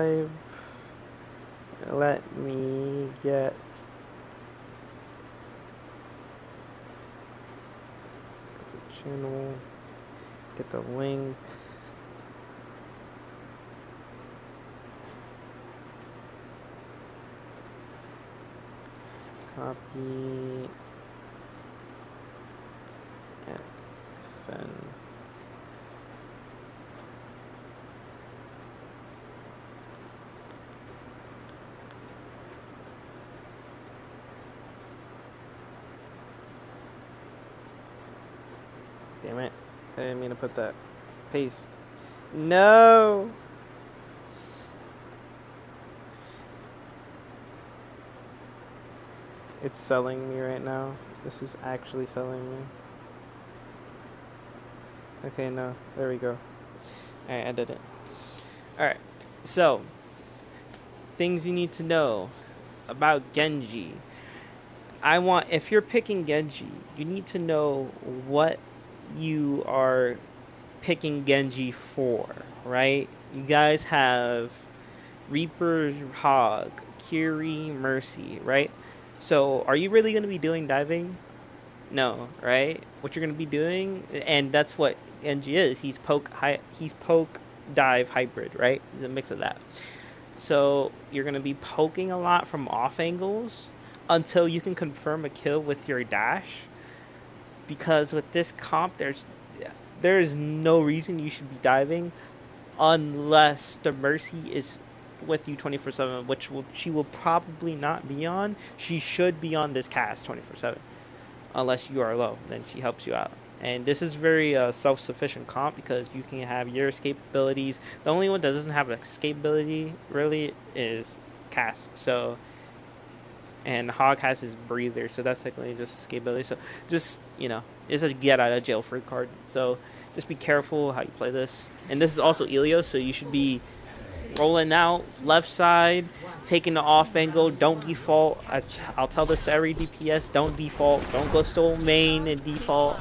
live. Let me get the channel, get the link. Copy and Fen. Damn it. I didn't mean to put that. Paste. No! It's selling me right now. This is actually selling me. Okay, no. There we go. Alright, I did it. Alright. So, things you need to know about Genji. If you're picking Genji, you need to know what you are picking Genji for, right? You guys have Reaper, Hog, Kiri, Mercy, right? So, are you really going to be doing diving? No, right? What you're going to be doing, and that's what Genji is. He's poke dive hybrid, right? He's a mix of that. So you're going to be poking a lot from off angles until you can confirm a kill with your dash. Because with this comp, there's no reason you should be diving unless the Mercy is with you 24/7, which she will probably not be on. She should be on this cast 24/7, unless you are low. Then she helps you out. And this is very self-sufficient comp because you can have your escape abilities. The only one that doesn't have an escape ability really is Cass. So, and Hog has his breather, so that's technically just escape ability. So just, it's a get out of jail free card. So just be careful how you play this. And this is also Elio, so you should be rolling out left side, taking the off angle. Don't default. I'll tell this to every DPS. Don't default. Don't go sole main and default.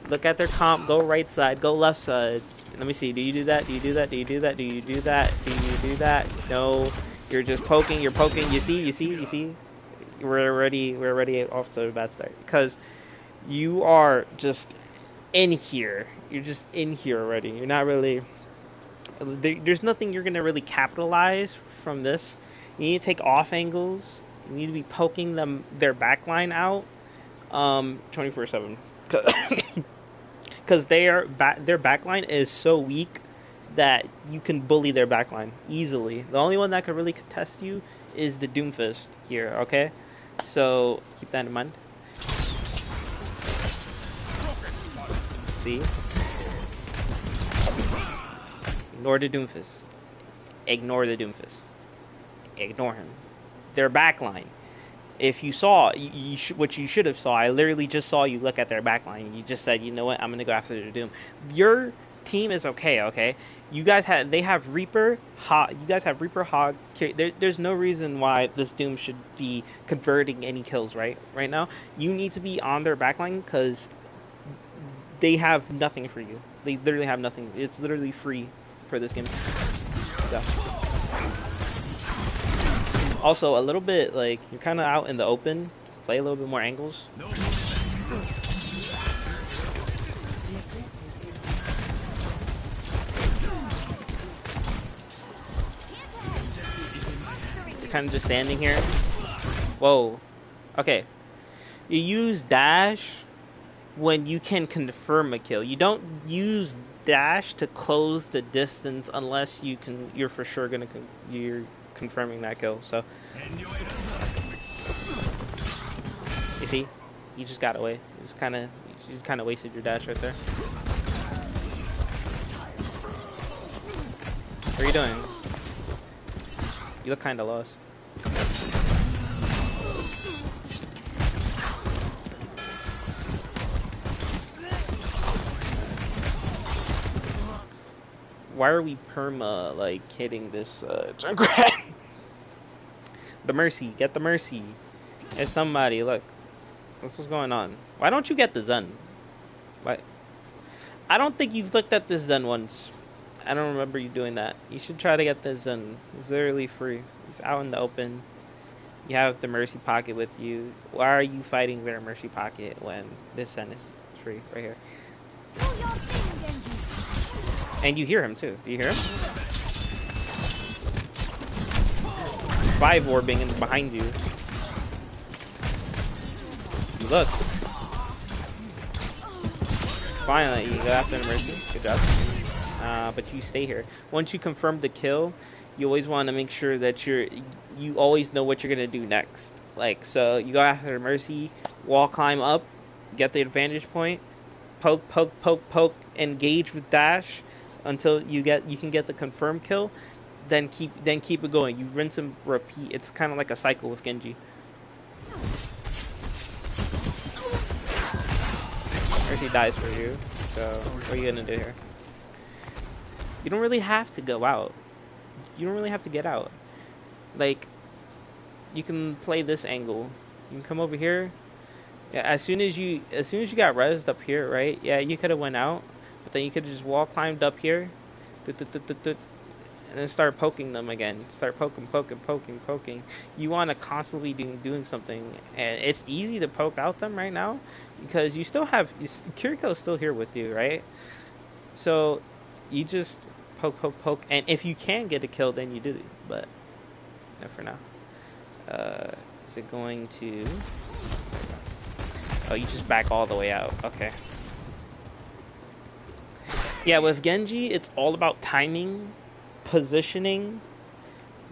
Look at their comp. Go right side. Go left side. Let me see. Do you do that? Do you do that? Do you do that? Do you do that? Do you do that? No. You're just poking. You're poking. You see? We're already off to a bad start because you are just in here. You're just in here already. You're not really. There's nothing you're gonna really capitalize from this. You need to take off angles. You need to be poking their backline out 24/7 because their backline is so weak that you can bully their backline easily. The only one that could really contest you is the Doomfist here, okay? So keep that in mind. See? Ignore the Doomfist. Ignore the Doomfist. Ignore him. Their backline. If you saw, what you should have saw, I literally just saw you look at their backline. You just said, you know what, I'm gonna go after the Doom. Your team is okay. They have Reaper, Hog. You guys have Reaper, Hog. There's no reason why this Doom should be converting any kills right now. You need to be on their backline because they have nothing for you. They literally have nothing. It's literally free for this game. So. Also, a little bit, like, you're kind of out in the open. Play a little bit more angles. You're kind of just standing here. Whoa. Okay. You use dash when you can confirm a kill. You don't use dash to close the distance unless you're for sure you're confirming that kill. So you see, you just got away. You kind of wasted your dash right there. What are you doing? You look kind of lost. Why are we perma like hitting this Junkrat? The Mercy, get the Mercy. There's somebody, look. What's going on? Why don't you get the Zen? Why? I don't think you've looked at this Zen once. I don't remember you doing that. You should try to get this Zen. It's literally free. It's out in the open. You have the Mercy Pocket with you. Why are you fighting their Mercy Pocket when this Zen is free right here? And you hear him too. Do you hear him? It's 5 orbing in behind you. Look. Finally, you go after the Mercy. Good job. But you stay here. Once you confirm the kill, you always want to make sure that you always know what you're gonna do next. Like, so you go after the Mercy, wall climb up, get the advantage point, poke, poke, poke, poke, engage with dash until you can get the confirmed kill. Then keep it going. You rinse and repeat. It's kind of like a cycle with Genji. Mercy dies for you. So what are you gonna do here? You don't really have to go out. You don't really have to get out. Like, you can play this angle. You can come over here. Yeah, as soon as you got rezzed up here, right? Yeah, you could have went out, but then you could have just wall climbed up here, and then start poking them again. Start poking. You want to constantly doing something, and it's easy to poke out them right now because you still have Kiriko's still here with you, right? So you just poke, and if you can get a kill, then you do. But no, for now. Is it going to? Oh, you just back all the way out. Okay. Yeah, with Genji, it's all about timing, positioning.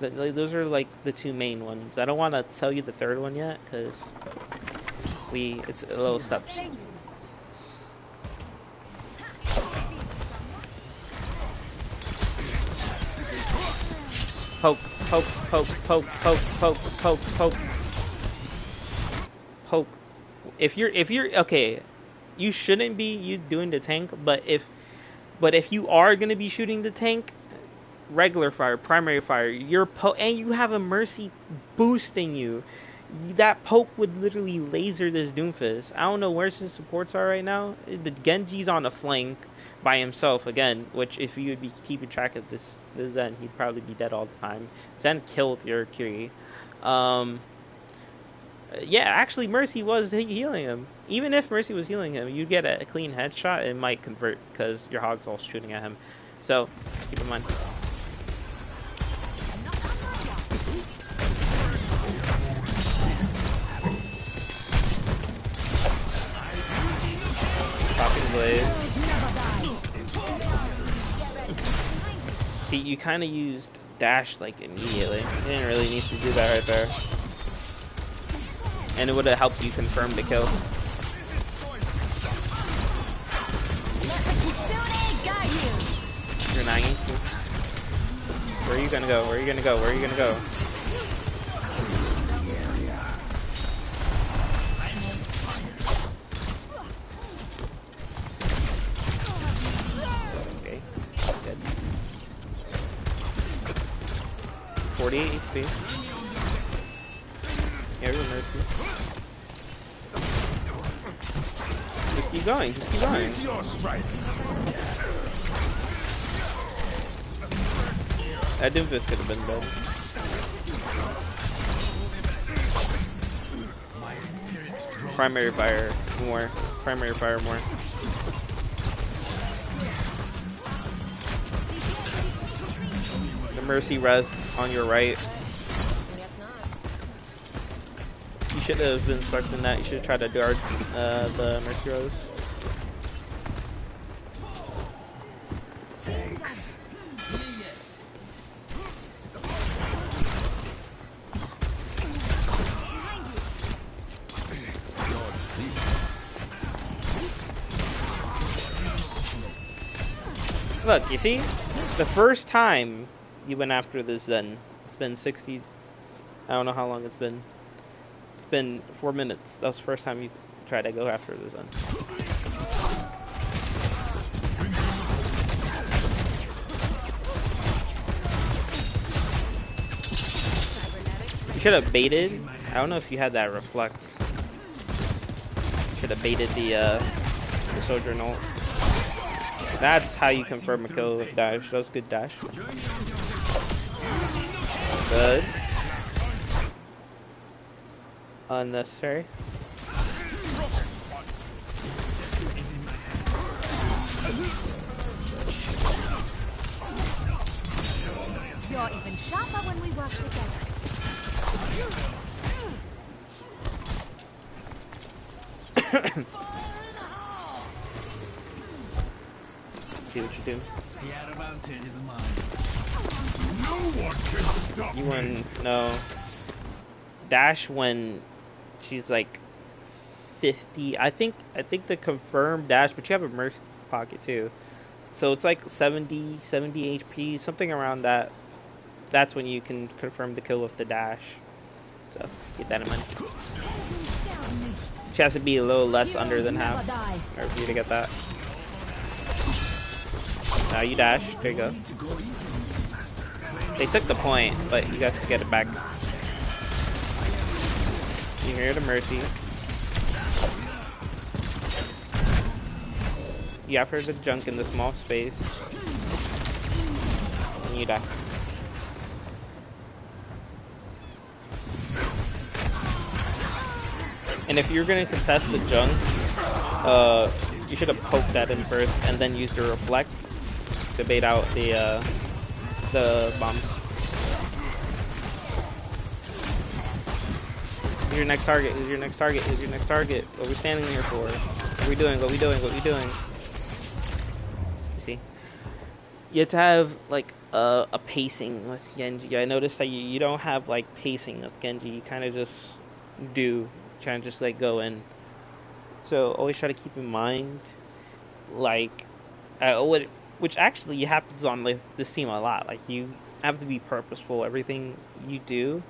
Those are like the 2 main ones. I don't want to tell you the 3rd one yet because it's a little steps. Poke. If you're okay, you shouldn't be doing the tank, but if you are gonna be shooting the tank, regular fire, primary fire, and you have a Mercy boosting you, that poke would literally laser this Doomfist. I don't know where his supports are right now. The Genji's on the flank by himself again, which if you would be keeping track of this Zen, he'd probably be dead all the time. Zen killed your Kiri. Yeah, actually Mercy was healing him. Even if Mercy was healing him, you get a clean headshot, it might convert because your Hog's all shooting at him. So keep in mind. Blade. See, you kind of used dash like immediately. You didn't really need to do that right there. And it would have helped you confirm the kill. You're nagging. Where are you gonna go? Where are you gonna go? Where are you gonna go? Okay. Dead. 48 HP. Here's a Mercy. Just keep going. Just keep going. That Doomfist could have been dead. Primary fire more. Primary fire more. The Mercy res on your right. You should have been expecting that. You should have tried to guard the Mercy res. Thanks. Look, you see? The first time you went after this Zen, it's been 60... I don't know how long it's been. It's been 4 minutes. That was the first time you tried to go after the Zen. You should have baited. I don't know if you had that reflect. Should have baited the Sojourn ult. That's how you confirm a kill with dash. That was good dash. Good. Unnecessary. You're even sharper when we work together. See what you do. The advantage is mine. No one can stop You me. wouldn't know. Dash when she's like 50. I think the confirmed dash, but you have a mercy pocket too. So it's like 70 HP, something around that. That's when you can confirm the kill with the dash. So keep that in mind. She has to be a little less under than half in order for you to get that. Now you dash. There you go. They took the point, but you guys can get it back. You hear the mercy. You have her to junk in the small space. And you die. And if you're gonna contest the junk, you should have poked that in first and then used the reflect to bait out the bombs. Who's your next target? Who's your next target? Who's your next target? What are we standing here for? What are we doing? What are we doing? What are we doing? You see? You have to have like a pacing with Genji. I noticed that you don't have like pacing with Genji. You kind of just do, trying to just like go in. So always try to keep in mind, like, which actually happens on like this team a lot. Like you have to be purposeful. Everything you do,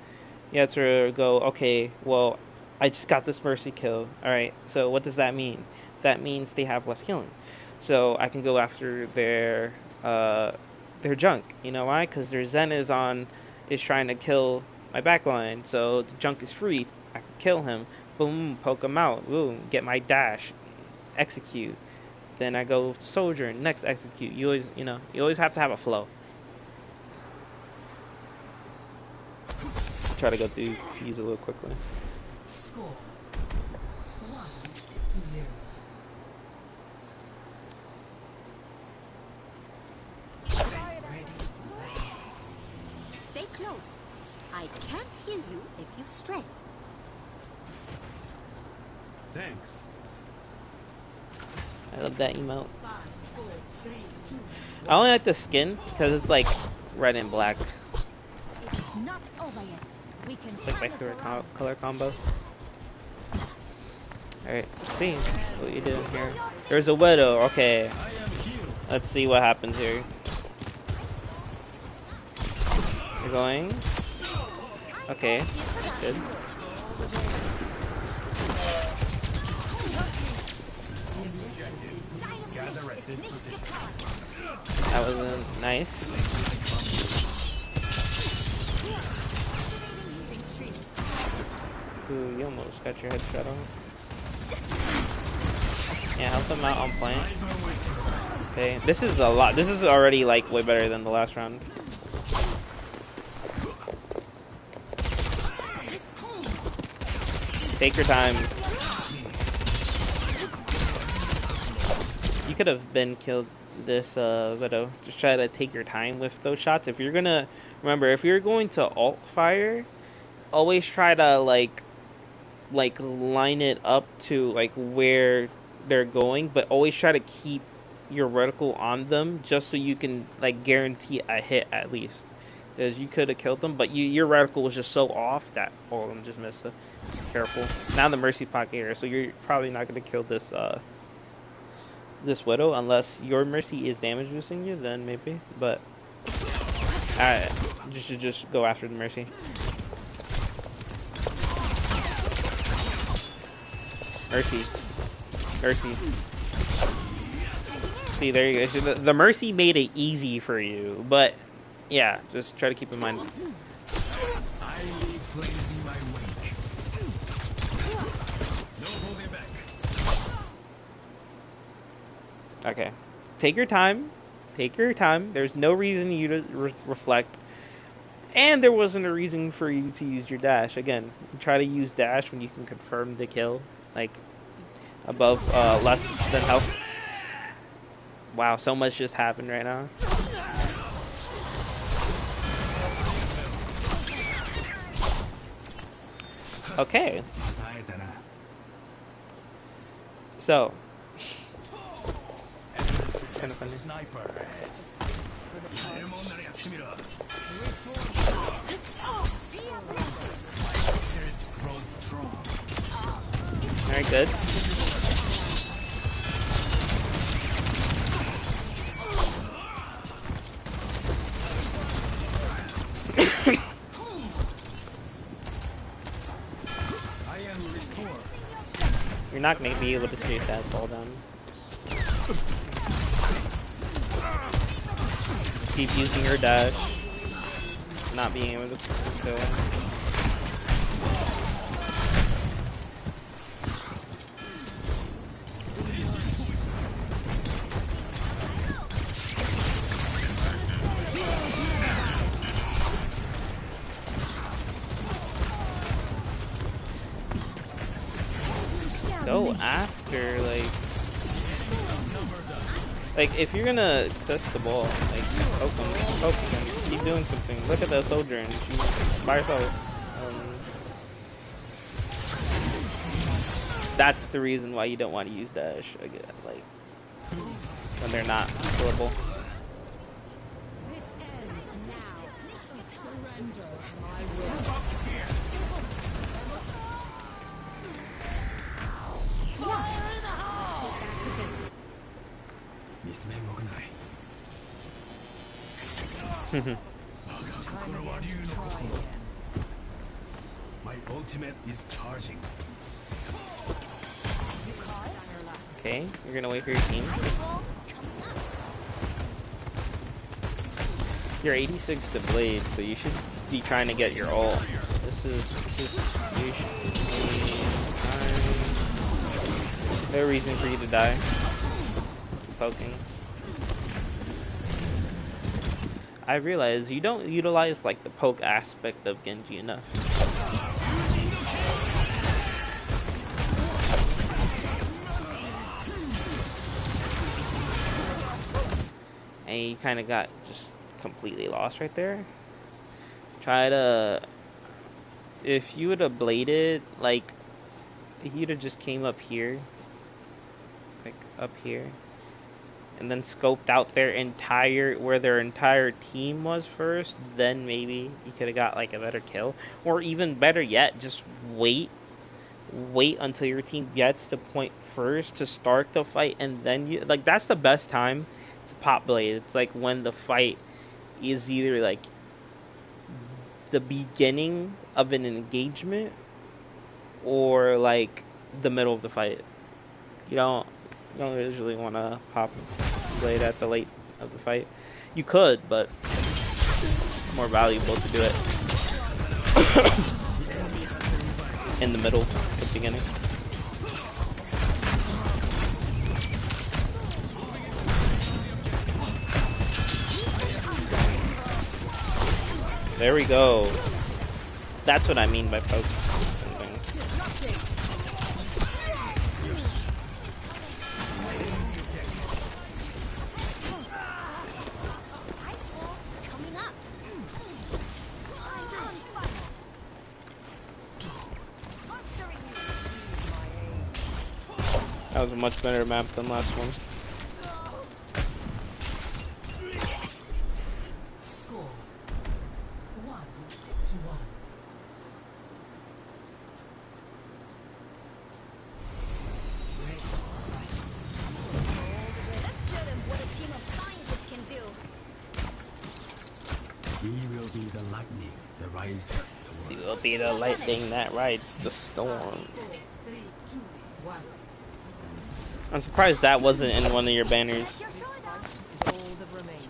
you have to go, okay, well, I just got this mercy kill. All right, so what does that mean? That means they have less healing. So I can go after their junk. You know why? Because their Zen is trying to kill my backline. So the junk is free. I can kill him. Boom, poke him out. Boom, get my dash. Execute. Then I go soldier. Next execute. You always have to have a flow. Try to go through these a little quickly. Score 1-0. Stay close. I can't heal you if you stray. Thanks. I love that emote. I only like the skin because it's like red and black. It is not over yet. We can It's like my favorite color combo. Alright, let's see what you doing here. There's a widow. Okay. Let's see what happens here. You're going. Okay. Good. That was nice. Ooh, you almost got your head shot off. Yeah, help them out on point. Okay, this is a lot. This is already like way better than the last round. Take your time. You could have been killed this Widow. Just try to take your time with those shots. If you're gonna remember, if you're going to alt fire, always try to like line it up to like where they're going, but always try to keep your reticle on them just so you can like guarantee a hit at least. Because you could have killed them, but your reticle was just so off that all of them just missed it. Careful. Now the mercy pocket here, so you're probably not gonna kill this this Widow unless your mercy is damage boosting you, then maybe. But alright, you should just go after the mercy. Mercy. Mercy. See, there you go. So the mercy made it easy for you, but yeah, just try to keep in mind. I leave flames in my wake. No holding back. Okay. take your time. Take your time. There's no reason you to reflect. And there wasn't a reason for you to use your dash. Again, try to use dash when you can confirm the kill. Like, above less than health. Wow, so much just happened right now. Okay. So. It's kind of funny. Alright, good. You're not going to be able to chase that fall down. Keep using your dash. Not being able to kill. Go after, like if you're gonna test the ball, like poke them, keep doing something. Look at that soldier, and she's by herself. That's the reason why you don't want to use dash again, like when they're not killable. This ends now. Surrender to my will. My ultimate is charging. Okay, you're gonna wait for your team. You're 86 to blade, so you should be trying to get your ult. This is you should be fine. No reason for you to die. Poking. I realize you don't utilize like the poke aspect of Genji enough. And you kind of got just completely lost right there. Try to, if you would have bladed, like, if you'd have just came up here, like up here, and then scoped out their entire, where their entire team was first, then maybe you could have got like a better kill. Or even better yet, just wait until your team gets to point first to start the fight, and then you, like, that's the best time to pop blade. It's like when the fight is either like the beginning of an engagement or like the middle of the fight. You don't usually want to pop blade at the late of the fight. You could, but it's more valuable to do it in the middle, the beginning. There we go. That's what I mean by poke. That was a much better map than last one. Score 1-1. Let's show them what a team of scientists can do. He will be the lightning that rides the storm. He will be the lightning that rides the storm. 3, 2, 1. I'm surprised that wasn't in one of your banners. Gold of remains.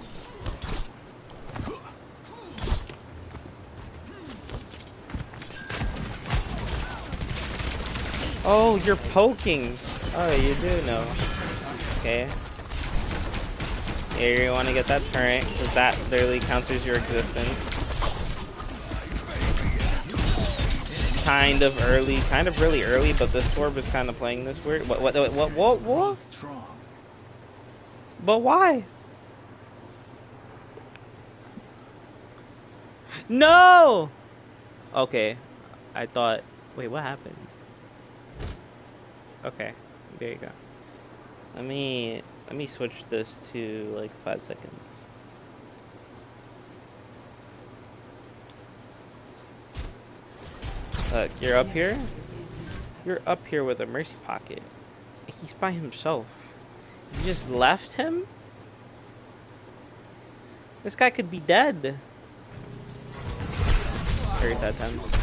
Oh, you're poking. Oh, you do know. Okay. You want to get that turret, because that literally counters your existence. Kind of really early, but this orb is kind of playing this weird. What? Strong. But why? No! Okay, I thought, wait, what happened? Okay, there you go. Let me switch this to like 5 seconds. Look, you're up here. You're up here with a mercy pocket. He's by himself. You just left him? This guy could be dead. 30 times.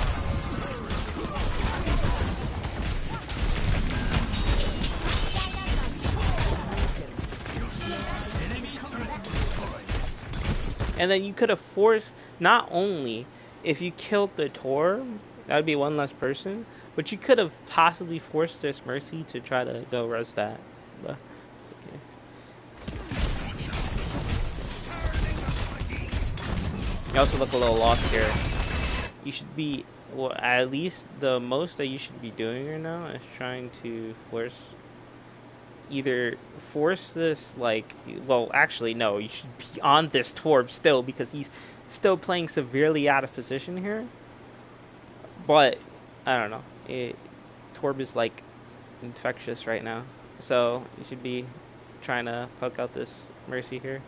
And then you could have forced, not only if you killed the Tor, that would be one less person, but you could have possibly forced this Mercy to try to go res that. But it's okay. You also look a little lost here. You should be, well, at least the most that you should be doing right now is trying to either force this, like, well, actually, no, you should be on this Torb still, because he's still playing severely out of position here. But, I don't know. Torb is, like, infectious right now. So, you should be trying to poke out this Mercy here.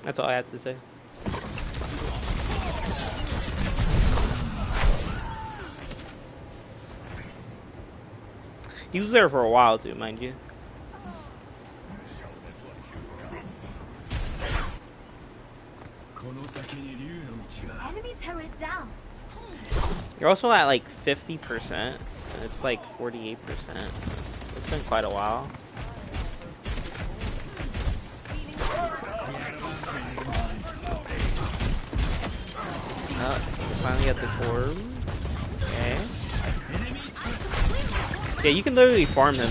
That's all I have to say. He was there for a while too, mind you. Enemy turret down. You're also at like 50%. It's like 48%. It's been quite a while. Oh, finally got the Torb. Okay. Yeah, you can literally farm him.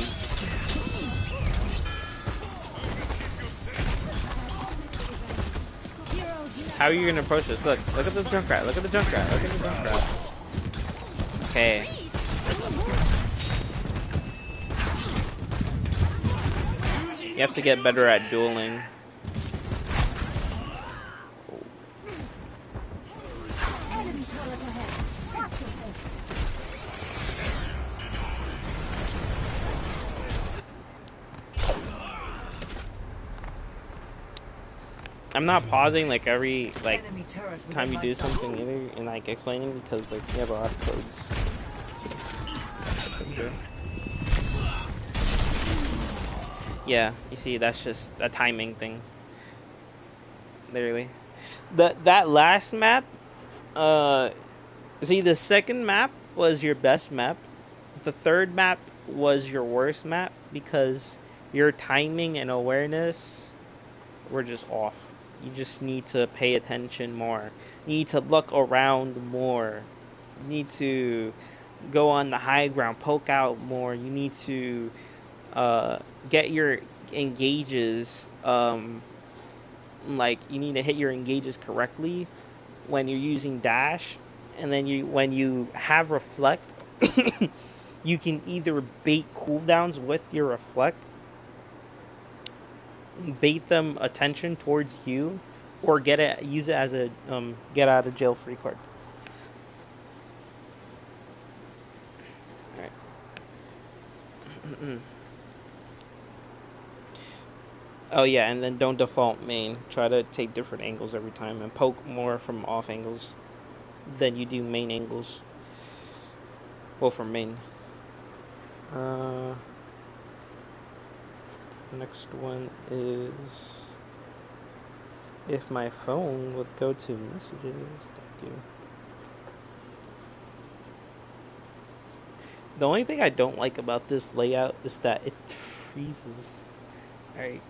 How are you gonna approach this? Look at the Junkrat. Look at the Junkrat. Look at the Junkrat. Okay. You have to get better at dueling. I'm not pausing like every time you do something either and like explaining, because like you have a lot of codes. Yeah, you see, that's just a timing thing. Literally. That last map, see, the second map was your best map. The third map was your worst map because your timing and awareness were just off. You just need to pay attention more. You need to look around more. You need to go on the high ground, poke out more. You need to get your engages, like you need to hit your engages correctly when you're using dash, and then when you have reflect, you can either bait cooldowns with your reflect, bait them attention towards you, or use it as a get out of jail free card. All right. Oh yeah, and then don't default main. Try to take different angles every time and poke more from off angles than you do main angles. Well, from main. Next one is If my phone would go to messages, thank you. The only thing I don't like about this layout is that it freezes. Alright.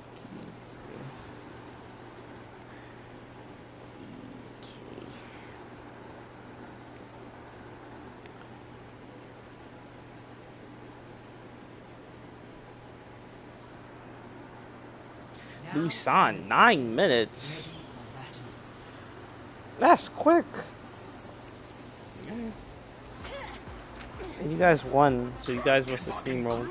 Okay. Busan, 9 minutes. That's quick. And you guys won, so you guys must have steamrolled.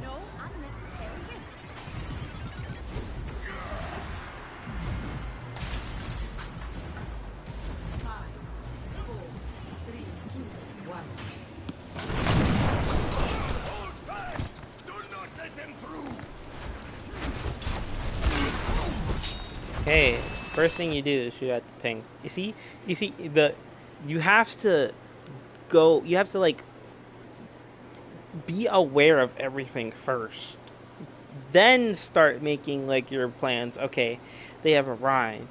No unnecessary risks. Five, four, three, two, one. Hold fast! Do not let them through! Okay, first thing you do is shoot at the tank. You see, you have to go. You have to like be aware of everything first, then start making like your plans. Okay, they have Orion,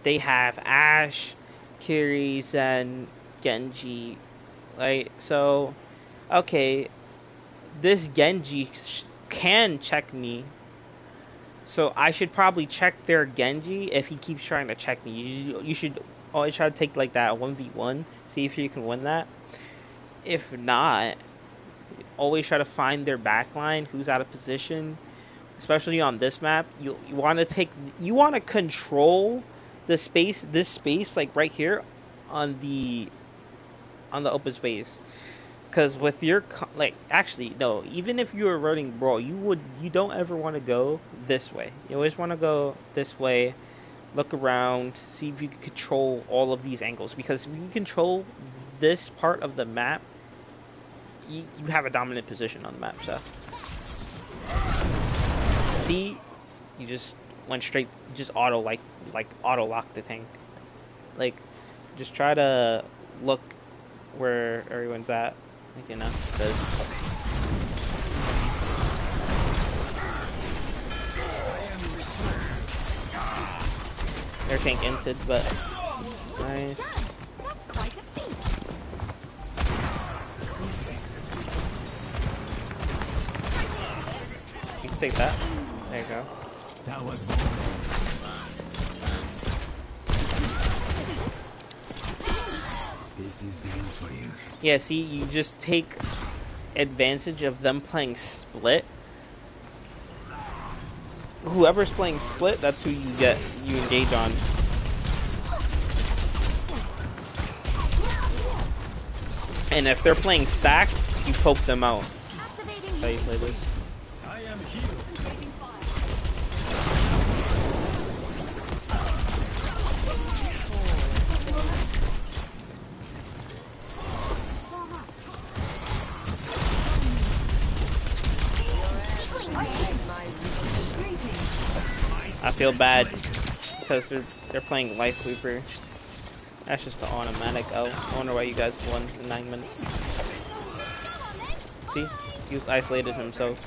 they have Ash, Kiri's, and Genji, right? So, okay, this Genji can check me. So I should probably check their Genji if he keeps trying to check me. You should always try to take like that 1v1, see if you can win that. If not, always try to find their backline, who's out of position, especially on this map. You want to control this space like right here on the open space. Because with your like, actually no, even if you were running brawl, you don't ever want to go this way. You always want to go this way. Look around, see if you can control all of these angles. Because when you control this part of the map, you have a dominant position on the map. So see, you just went straight, just auto lock the tank. Like, just try to look where everyone's at. Like, you know, because their tank entered, but nice. That's quite a feat. You can take that. There you go. That was This is the end for you. Yeah, see, you just take advantage of them playing split. Whoever's playing split, that's who you engage on. And if they're playing stack, you poke them out. Activating How you play this. I am healed. I feel bad because they're playing Life Weaver. That's just an automatic out. I wonder why you guys won in 9 minutes. See? He was isolated himself.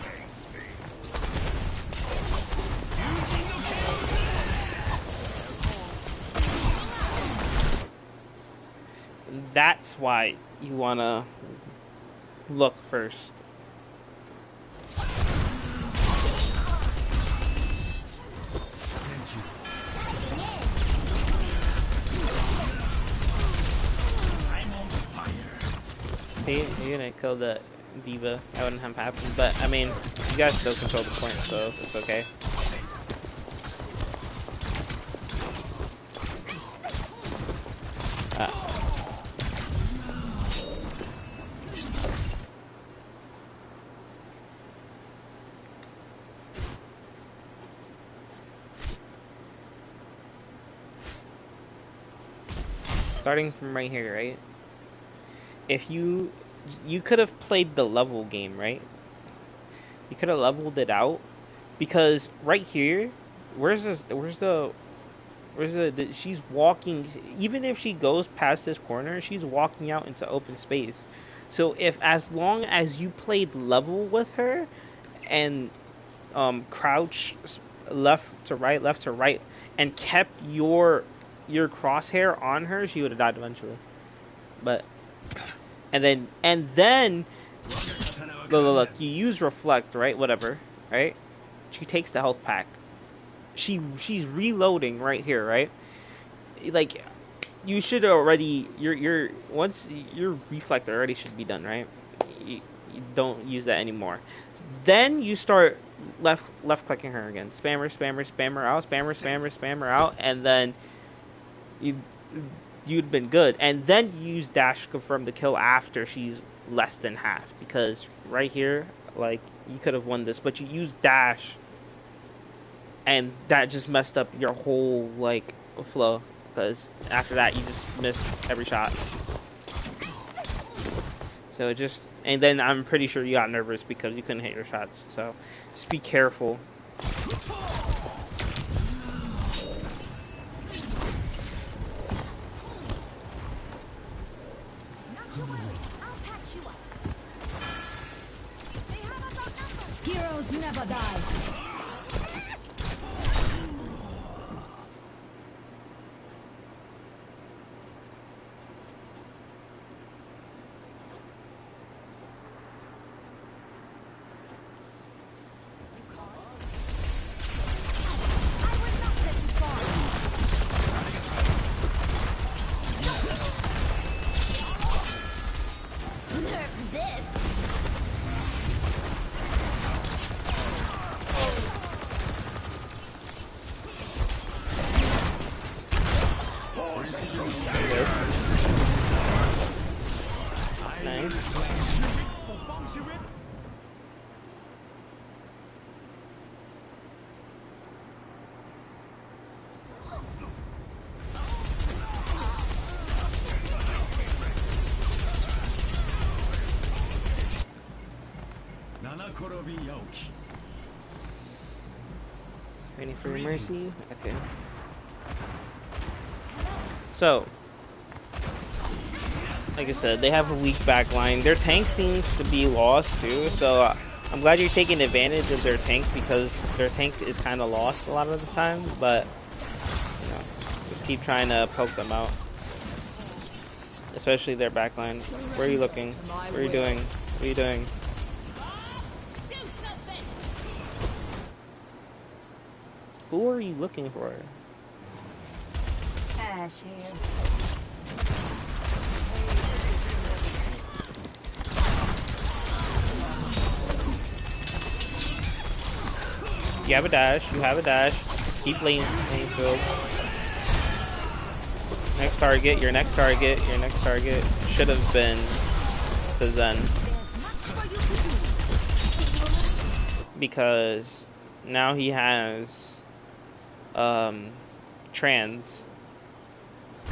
That's why you wanna look first. See, you're gonna kill the diva. That wouldn't have happened, but I mean, you guys still control the point, so it's okay. Starting from right here, right? If you could have played the level game, right? You could have leveled it out, because right here, where's the she's walking. Even if she goes past this corner, she's walking out into open space. So if, as long as you played level with her, and crouch left to right, and kept your crosshair on her, she would have died eventually. But and then look, you use reflect, right? Whatever, right? She takes the health pack. She's reloading right here, right? Like you should already your once your reflect already should be done, right? You don't use that anymore. Then you start left clicking her again. Spammer out, spammer out, and then you you'd been good. And then you use dash to confirm the kill after she's less than half, because right here, like, you could have won this, but you use dash, and that just messed up your whole like flow, because after that you just miss every shot. So it just, and then I'm pretty sure you got nervous because you couldn't hit your shots. So just be careful. Heroes never die. Waiting for your mercy. Okay. So, like I said, they have a weak back line. Their tank seems to be lost too, so I'm glad you're taking advantage of their tank, because their tank is kind of lost a lot of the time, but, you know, just keep trying to poke them out. Especially their back line. Where are you looking? What are you doing? What are you doing? Who are you looking for? Ash here. You have a dash. You have a dash. Keep lane field. Next target. Your next target. Your next target should have been the Zen, because now he has trans,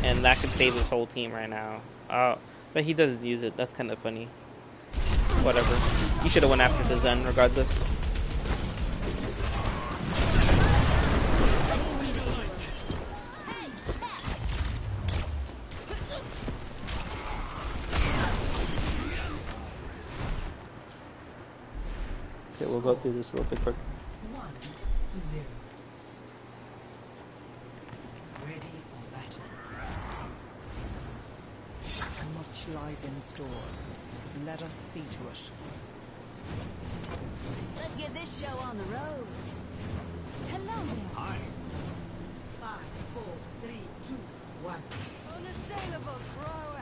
and that could save his whole team right now. But he doesn't use it. That's kind of funny. Whatever. You should have went after the Zen regardless. Okay, we'll go through this a little bit quick. 1-0. Ready for battle. Much lies in store. Let us see to it. Let's get this show on the road. Hello there. Hi. 5, 4, 3, 2, 1. Unassailable prowess.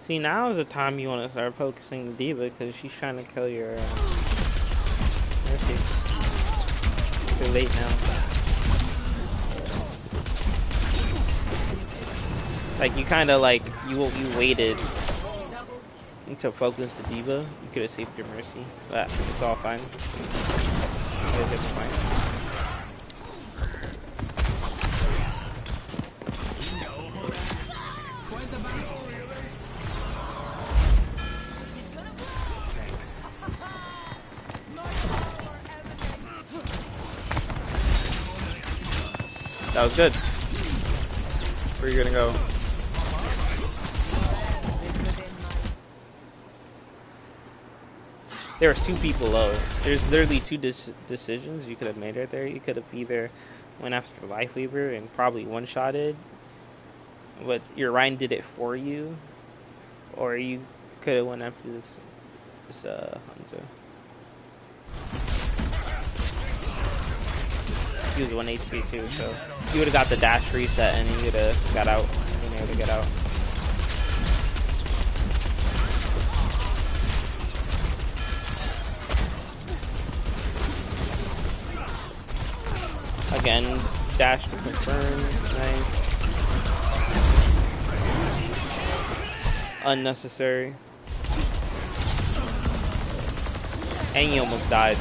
See, now is the time you want to start focusing the diva, because she's trying to kill your Mercy. Too late now. Like, you kind of like, you waited to focus the diva. You could have saved your Mercy, but it's all fine. It's fine. That was good. Where are you gonna go? There was 2 people low. There's literally 2 decisions you could have made right there. You could have either went after Lifeweaver and probably one-shotted, but your Ryan did it for you, or you could have went after this Hanzo. He was 1 HP too, so you would have got the dash reset and you would have got out. Been able to get out. Again, dash to confirm. Nice. Unnecessary. And he almost died.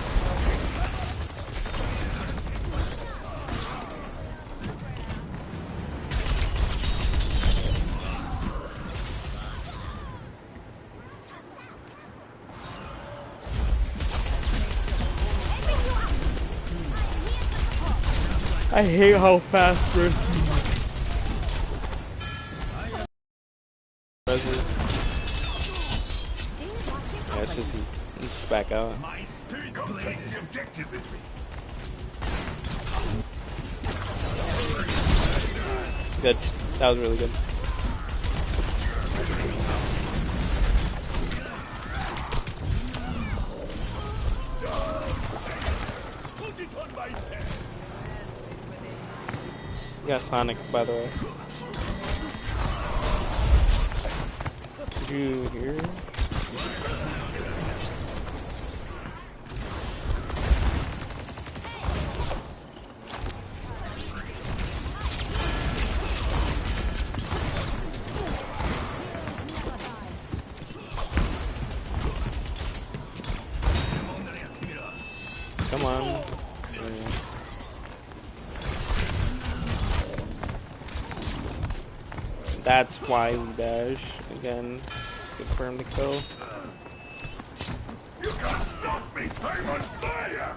I hate how fast Rift reses. Yeah, it's just back out. My spirit blazes. The objective is me. Good. That was really good. Put it on my tail. Yeah, Sonic, by the way. Did you hear? Come on. That's why we dash. Again, confirm the kill. You can't stop me! I'm on fire!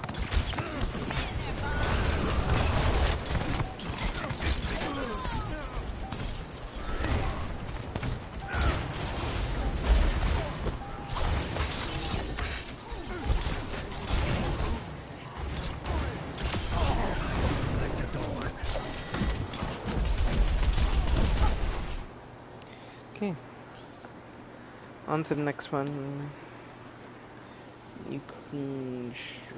Okay. On to the next one. Queen Street.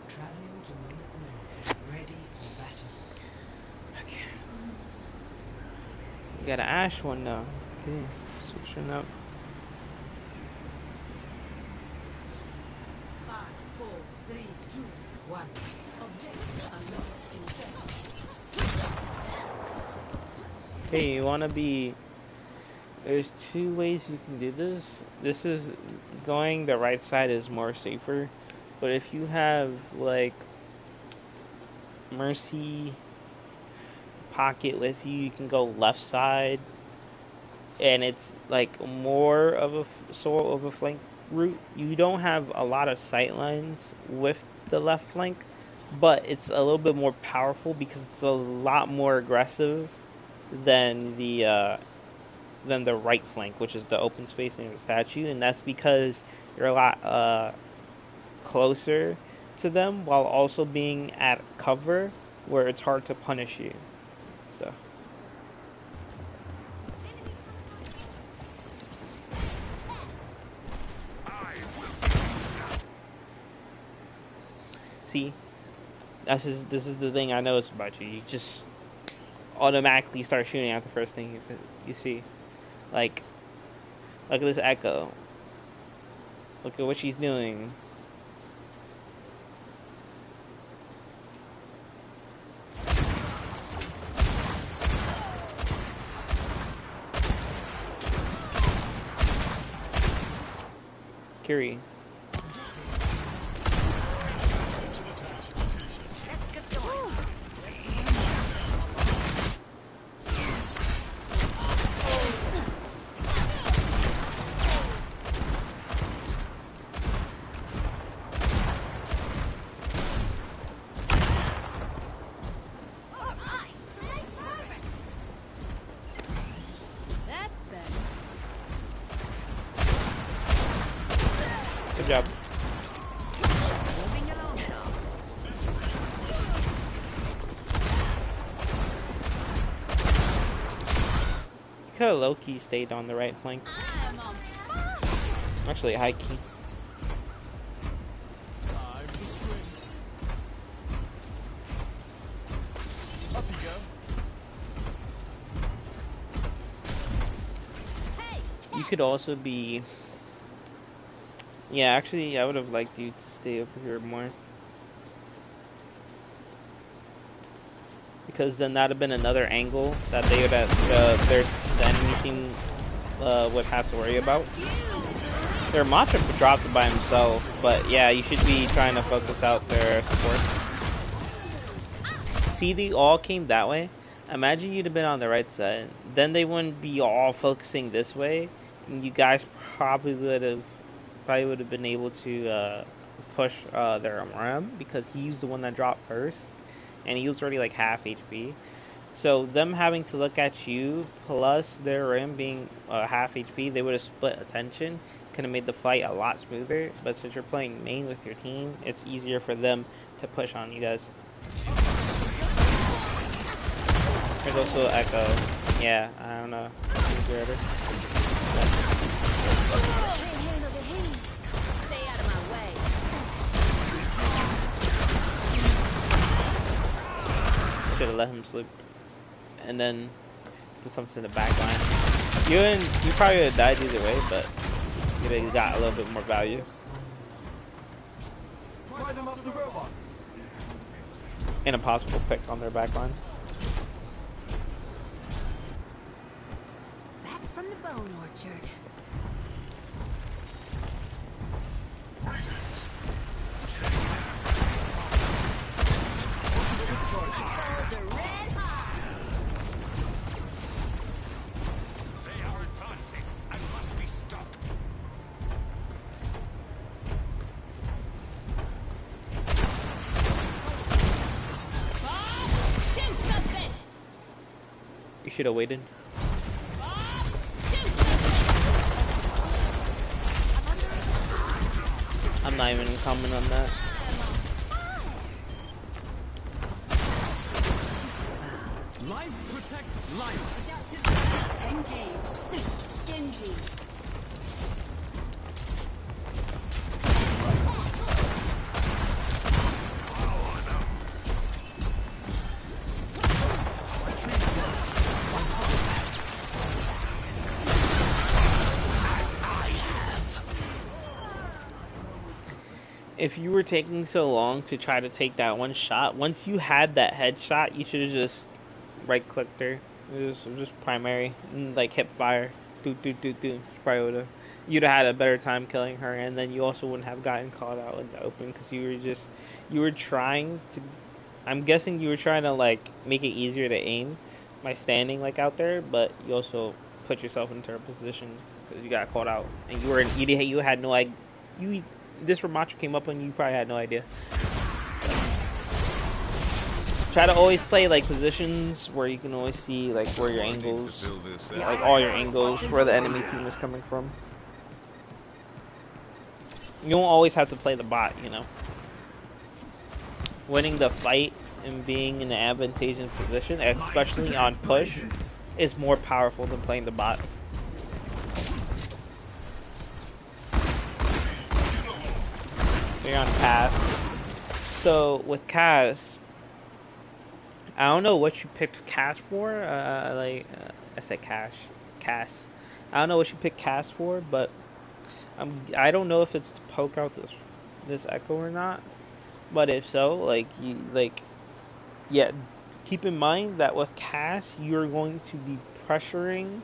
Traveling to North, ready for battle. Okay. We got an Ash one now. Okay. Switching up. 5, 4, 3, 2, 1. Objective unlocks in test. Hey, you wanna be... There's 2 ways you can do this. This is... Going the right side is more safer. But if you have, like... Mercy... Pocket with you, you can go left side. And it's, like, more of a sort of a flank route. You don't have a lot of sight lines with the left flank. But it's a little bit more powerful because it's a lot more aggressive than the right flank, which is the open space near the statue, and that's because you're a lot closer to them while also being at cover where it's hard to punish you. So see, this is the thing I noticed about you. You just automatically start shooting at the first thing you see. Like, look at this Echo. Look at what she's doing. Kiri. That's better. Good job. Moving along now. Could have low key stayed on the right flank. I'm on fire. Actually, high key. Time to swing. Up you go. Hey, You could also be. Yeah, actually, I would have liked you to stay over here more. Because then that'd have been another angle that they would have, the enemy team would have to worry about. Their Matra dropped it by himself, but yeah, you should be trying to focus out their supports. See, they all came that way. Imagine you'd have been on the right side. Then they wouldn't be all focusing this way. And you guys probably would have been able to push their Ram because he's the one that dropped first. And he was already like half HP. So them having to look at you plus their Rim being half HP, they would have split attention. Could have made the fight a lot smoother. But since you're playing main with your team, it's easier for them to push on you guys. There's also Echo. Yeah, I don't know. can't handle the heat. Stay out of my way. Should have let him slip. And then do something in the back line. You probably would have died either way, but you got a little bit more value. Pry them off the robot. And a possible pick on their back line. Back from the bone orchard. Balls are red hot. They are advancing and must be stopped. Bob, do something. You should have waited. Bob, do something. I'm not even commenting on that. Life protects life. Engage. Genji. If you were taking so long to try to take that one shot, once you had that headshot, you should have just right-clicked her. Just primary, and like hip fire. Do. Probably you'd have had a better time killing her, and then you also wouldn't have gotten caught out in the open because you were trying to. I'm guessing you were trying to like make it easier to aim by standing like out there, but you also put yourself into a position because you got caught out, and you had no idea. This Ramacho came up on you probably had no idea. Try to always play like positions where you can always see like where your angles, like all your angles, where the enemy team is coming from. You don't always have to play the bot, you know. Winning the fight and being in an advantageous position, especially on push, is more powerful than playing the bot. You're on Cass. So with Cass, I don't know what you picked Cass for. I said Cass. I don't know what you picked Cass for, but I don't know if it's to poke out this Echo or not. But if so, yeah, keep in mind that with Cass, you're going to be pressuring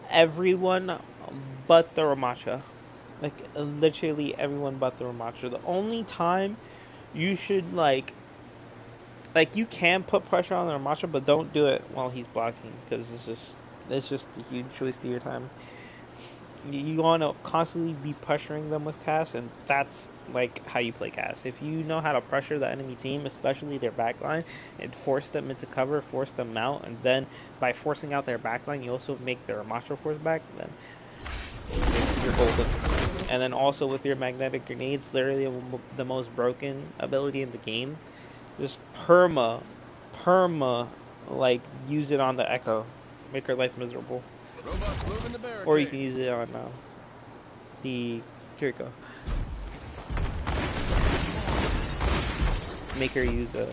everyone but the Ramacha. Like literally everyone but the Ramacho. The only time you should like you can put pressure on the Ramacho, but don't do it while he's blocking because it's just a huge waste of your time. You want to constantly be pressuring them with cast, and that's like how you play cast. If you know how to pressure the enemy team, especially their backline, and force them into cover, force them out, and then by forcing out their backline, you also make their Macho force back, then you're golden. And then also with your magnetic grenades, literally the most broken ability in the game. Just perma, like use it on the Echo, make her life miserable. Robots moving the Or you can barricade. use it on the Kiriko. Make her use a.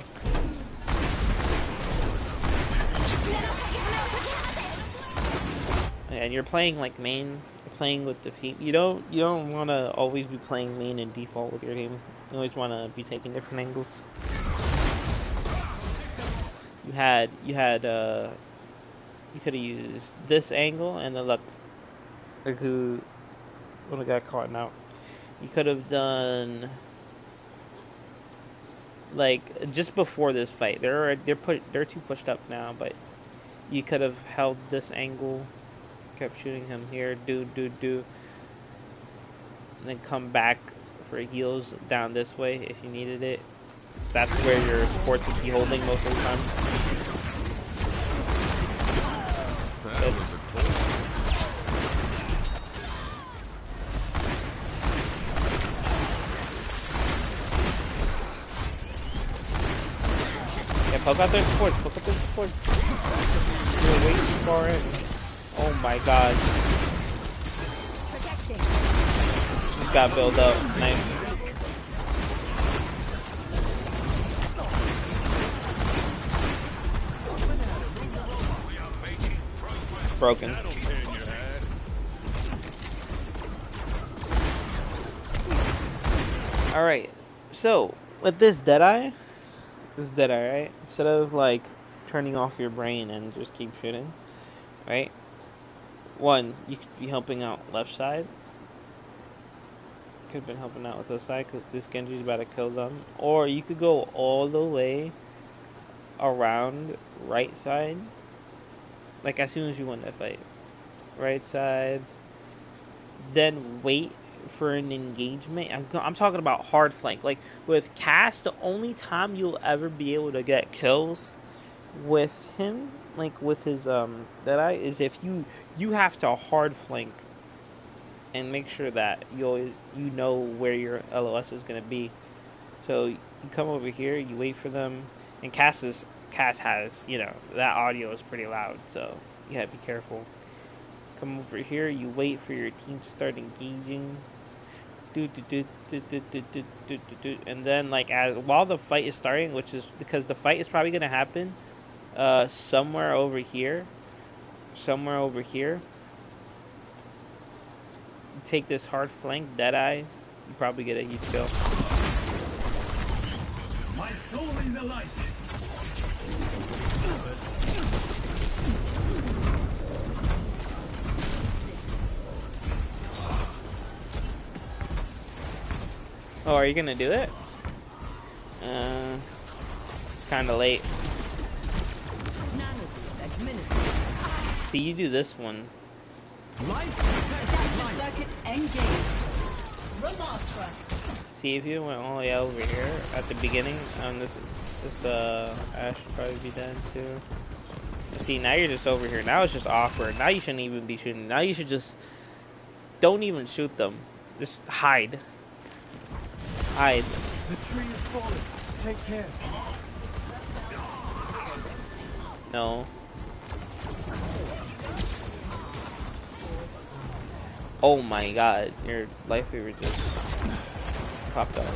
And you're playing like main. You're playing with the team. You don't want to always be playing main and default with your team. You always want to be taking different angles. You could have used this angle and then look who would have got caught out. You could have done like just before this fight. They're too pushed up now, but you could have held this angle, kept shooting him here, do, and then come back for heals down this way if you needed it. So that's where your supports would be holding most of the time. Good. Yeah, poke out their supports. Poke out their supports. You're way too far in. Oh my god. Just got built up. Nice. Broken. Alright. So, with this Deadeye, right? Instead of like turning off your brain and just keep shooting, right? One, you could be helping out left side. Could have been helping out with this side because this Genji's about to kill them. Or you could go all the way around right side. Like as soon as you win that fight. Right side. Then wait for an engagement. I'm talking about hard flank. Like with Cass, the only time you'll ever be able to get kills with him, like with his Deadeye, is if you have to hard flank and make sure that you know where your LOS is gonna be. So you come over here, you wait for them, and Cass has that audio is pretty loud, so you gotta be careful. Come over here, you wait for your team to start engaging. And then like while the fight is starting, which is because the fight is probably gonna happen somewhere over here. You take this hard flank, Deadeye, you probably get a huge kill. My soul is alight. Oh, are you gonna do it? It's kind of late. See, you do this one. Circuits engaged. Ramatra. See, if you went all the way over here at the beginning, this Ash should probably be dead too. See, now you're just over here. Now it's just awkward. Now you shouldn't even be shooting. Now you should just don't even shoot them. Just hide. Hide. The tree is falling. Take care. No. Oh my god, your life favor just popped up.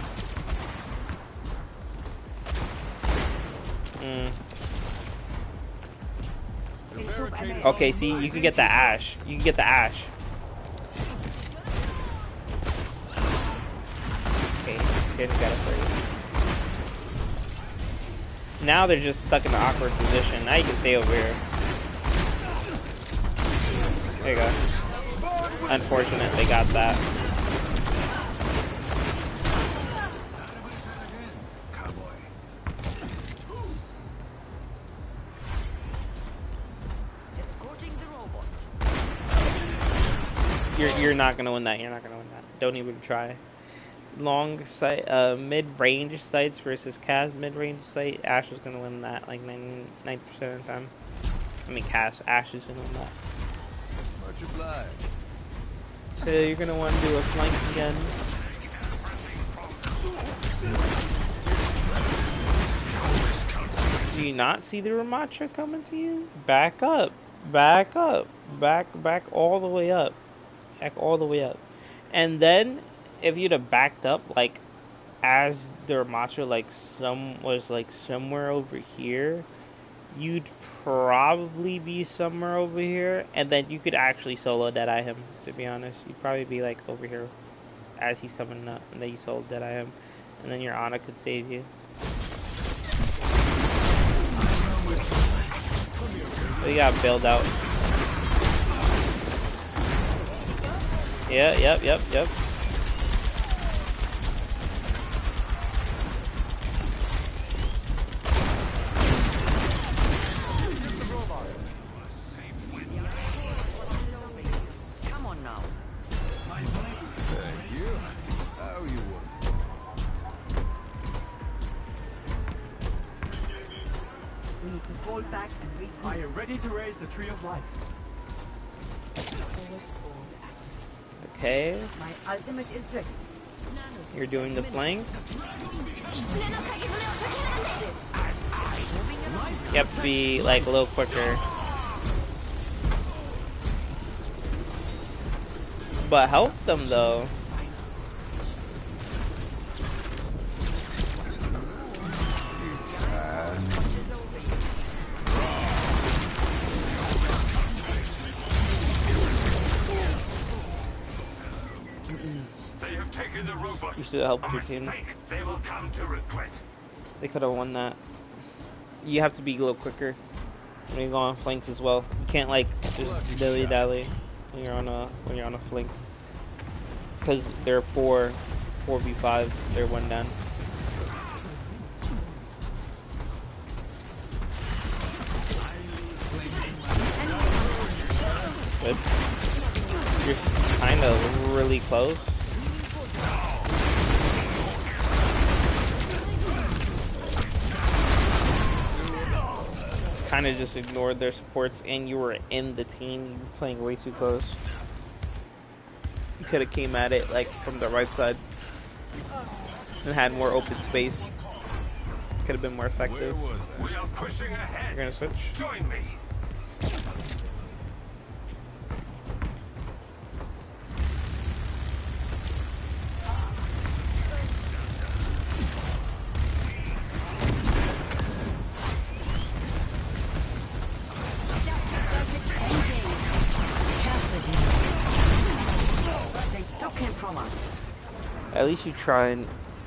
Okay, see, you can get the Ash. You can get the Ash. Okay, here's got it for you. Now they're just stuck in an awkward position. Now you can stay over here. There you go. Unfortunate, they got that. You're not gonna win that. You're not gonna win that. Don't even try. Long sight, mid-range sights versus Cass mid-range sight. Ash is gonna win that like 99% of the time. I mean, Ash is gonna win that. Much obliged. So you're gonna want to do a flank again. Do you not see the Ramatra coming to you? Back up, back up, back all the way up, back all the way up, and then if you'd have backed up like as the Ramatra was like somewhere over here, you'd probably be somewhere over here, and then you could actually solo Deadeye him. To be honest, you'd probably be like over here as he's coming up, and then you solo Deadeye him, and then your Ana could save you. So you got bailed out. Yeah, yep. Come on now. Thank you. How you want? We need to fall back and regroup. I am ready to raise the tree of life. Forwards all active. Okay, My ultimate is ready. you're doing the flank. You have to be like a little quicker. But help them though. They have taken the robot. You should have helped A your team. mistake they will come to regret. They could have won that. You have to be a little quicker when you go on flanks as well. You can't like just dilly dally when you're on a flank, because they're 4v5. They're one down. Good. You're kind of really close. Kind of just ignored their supports, and you were in the team. You were playing way too close. You could have came at it like from the right side and had more open space. Could have been more effective. We are pushing ahead. You're gonna switch. Join me. They took him from us. At least you try and,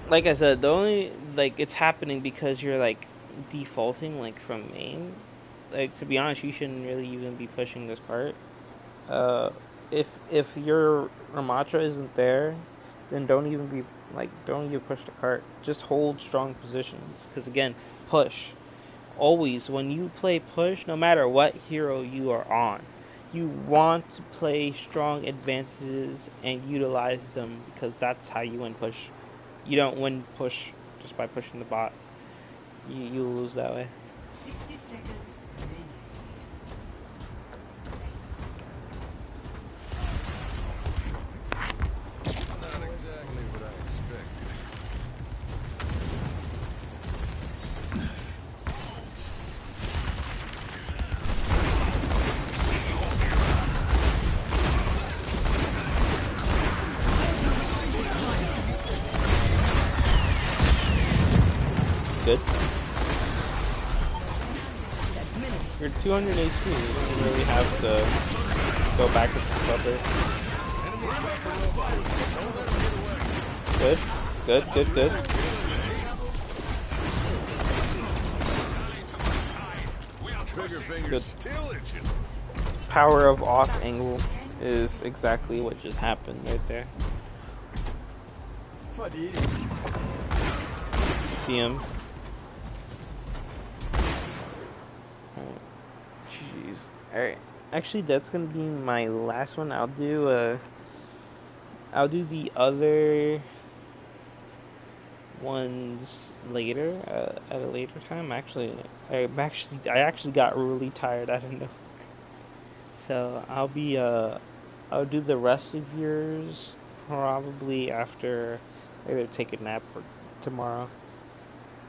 like I said, the only like it's happening because you're like defaulting like from main. Like, to be honest, you shouldn't really even be pushing this cart. If your Ramatra isn't there, then don't even push the cart. Just hold strong positions, because again, push. Always when you play push, no matter what hero you are on, you want to play strong advances and utilize them, because that's how you win push. You don't win push just by pushing the bot. You lose that way. 60 seconds remaining. Not exactly what I expected. Good. You're 200 HP. You don't really have to go back with the buffer. Good. Trigger fingers Good. still itching. Power of off angle is exactly what just happened right there. You see him? Jeez. Alright. Actually, that's gonna be my last one. I'll do I'll do the other ones later, at a later time. I actually got really tired. I don't know. So I'll do the rest of yours probably after either take a nap or tomorrow.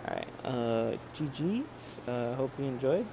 All right. GG's. Hope you enjoyed.